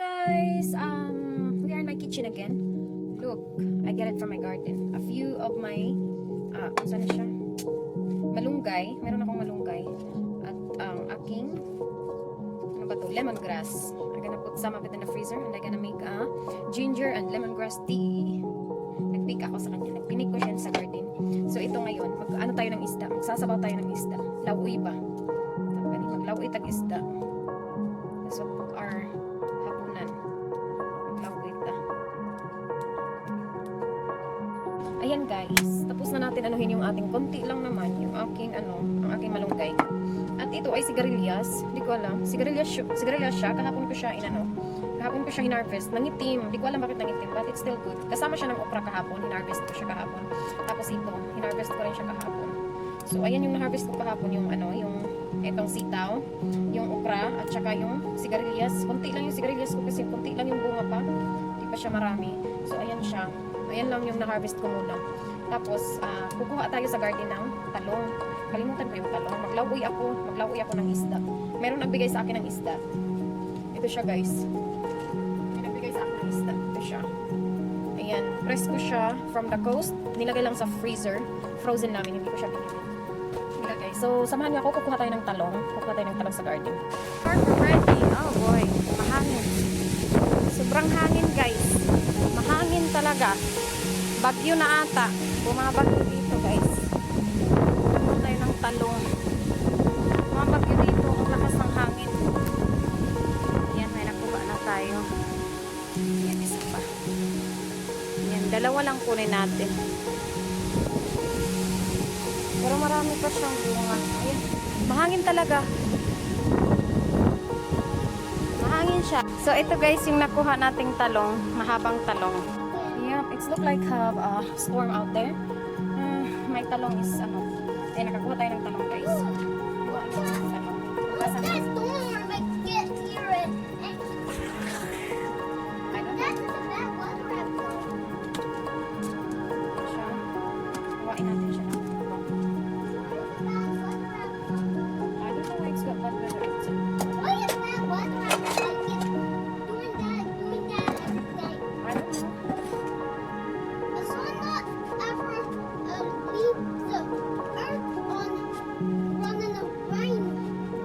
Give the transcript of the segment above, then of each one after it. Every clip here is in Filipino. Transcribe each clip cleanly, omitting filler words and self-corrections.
guys, we are in my kitchen again. Look, I get it from my garden. A few of my saan na siya? Malunggay. Meron akong malunggay. At aking ano ba to? Lemongrass. I'm gonna put some of it in the freezer and I'm gonna make a ginger and lemongrass tea. Nag-pick ako sa kanya. Nagpinik ko siya sa garden. So ito ngayon, ano tayo ng isda? Magsasabaw tayo ng isda. Lauwi ba? Lauwi tag isda. That's what our hapunan. Lauwi ta. Ayan guys, tapos na natin anuhin yung ating konti lang naman, yung aking ang aking malunggay. At ito ay sigarilyas. Hindi ko alam. Sigarilyas siya. Kahapon ko siya hinarvest. Nangitim. Hindi ko alam bakit nangitim, but it's still good. Kasama siya ng okra kahapon. Hinarvest ko siya kahapon. Tapos ito, hinarvest ko rin siya kahapon. So, ayan yung na-harvest ko kahapon, yung itong sitaw, yung okra, at saka yung sigarilyas. Kunti lang yung sigarilyas ko kasi kunti lang yung bunga pa. Hindi pa siya marami. So, ayan siya. Ayan lang yung na-harvest ko muna. Tapos, kukuha tayo sa garden ng talong. Kalimutan ko yung talong. Maglauwi ako ng isda. Meron nagbigay sa akin ng isda. Ito siya guys. May nagbigay sa akin ng isda. Ito siya. Ayan. Press ko siya from the coast. Nilagay lang sa freezer. Frozen namin. Hindi ko siya binili. Nilagay. So, samahan niyo ako. Kukuha tayo ng talong. Kukuha tayo ng talong sa garden. Ready. Oh boy. Mahangin. Sobrang hangin guys. Mahangin talaga. Bagyo na ata. Bumabagyo dito guys. Kukuha tayo ng talong. Bumabagyo dito. Ang lakas ng hangin. Yan. May nakuha na tayo. Yan. Isa pa. Yan. Dalawa lang kunin natin. Pero marami pa siyang bunga. Ayan. Mahangin talaga. Mahangin siya. So, ito guys, yung nakuha nating talong. Mahabang talong. Yeah, it's look like have a storm out there. May talong is, nakakuha tayo ng talong guys. Kuha tayo ng talong. Basta na. Kuhain natin siya.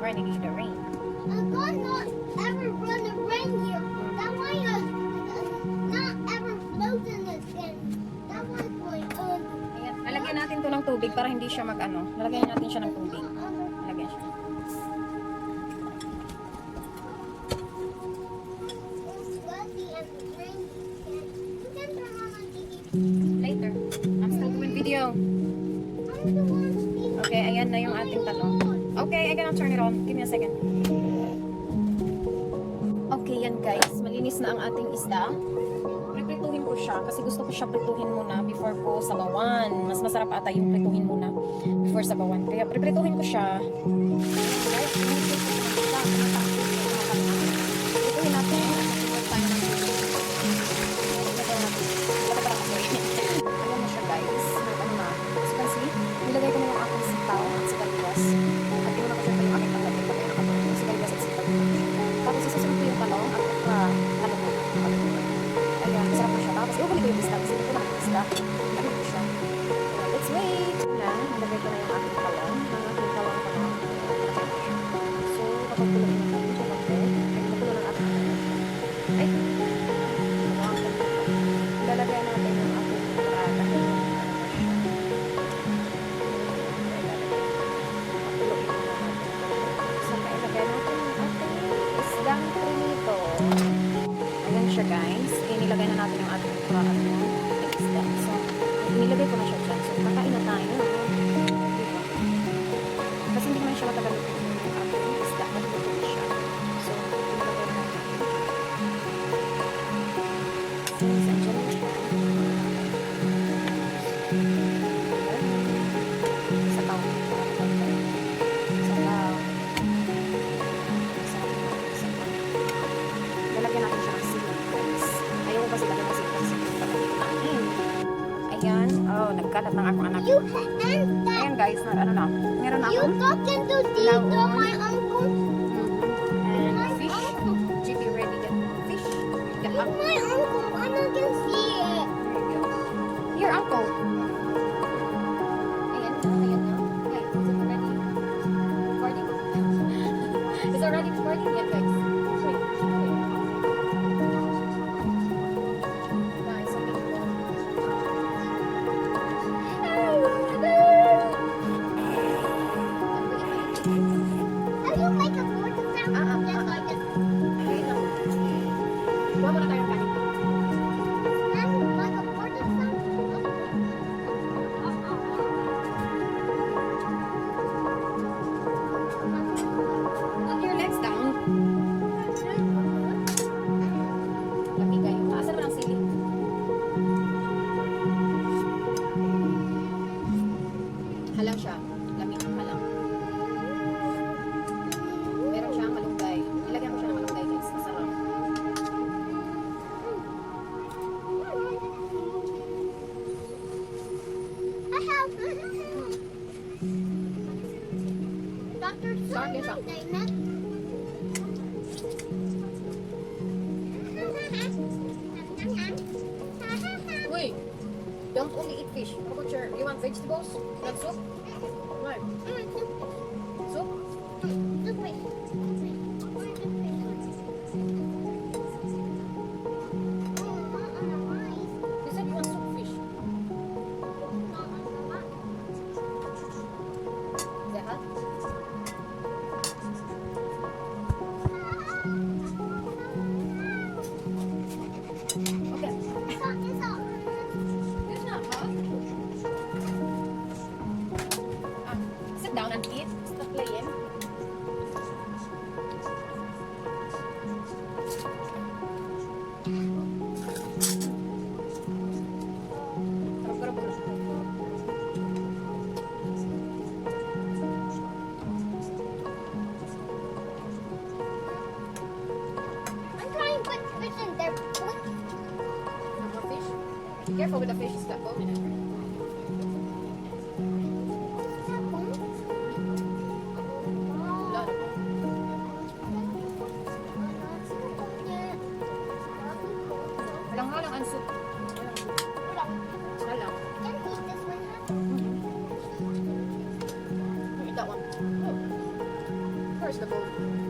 Running in the rain. God not ever run a rain here. That why not ever floating again. That why going on. Ayan, lalagyan natin to ng tubig para hindi siya lalagyan natin siya ng tubig. Lalagyan siya. Later. I'm still doing video. Okay, ayan na yung ating talong. Okay, I cannot turn it on. Give me a second. Okay, yan guys. Malinis na ang ating isda. Priprituhin ko siya kasi gusto ko siya prituhin muna before ko sabawan. Mas masarap ata yung prituhin muna before sabawan. Kaya priprituhin ko siya. Guys, prituhin natin. Ayan na siya guys. Ano na. As you can see, nilagay ko na yung aking sitaw at sigarilyas. At yun ako siya yung aking pagkatin pag ayun ako yung sigarilyas at sitaw. Tapos isusunod ko yung talong at talong na. Ayan, masarap na siya. Tapos iuhuli ko yung isda kasi ito lang yung isda. Lamig ko siya. Let's wait! Nilagay ko na yung aking talong. Ang aking talong pa na. So, kapagpuluin na tayo siya konti. Ay, mapulo ng ating talong. Ay! Lalagyan natin yung ating parada. Isdang prinito. Ayan siya guys. Inilagay na natin yung ating kuraan mo. Isda. So, inilagay ko na siya dyan. So, kakain na tayo. Diba? Kasi hindi naman siya matagal yung ating isda. Magluto siya. So, inilagay na natin. So, isang dyan na siya. Sa taon. Lalagyan natin siya ng sili guys. Ayaw kasi talaga kasi pagkain. Ayan. Oh, nagkalat ng akong anak. Ayan guys, meron na You akong talking to Tito, my uncle? and fish. GP ready yan. Fish. help. Doctor, Sorry, Lisa. they met. Wait, don't only eat fish. How about you want vegetables? Not soup? Right. Soup? You said you want soup fish. Is that hot? Okay. It's not hot. Sit down and eat. Stop playing. I'm trying to put fish in there. More fish. Be careful with the fish. It's got bone in it. Lot of bone. Halang-halang ang soup. Halang. Eat that one. Oh. Where's the bowl?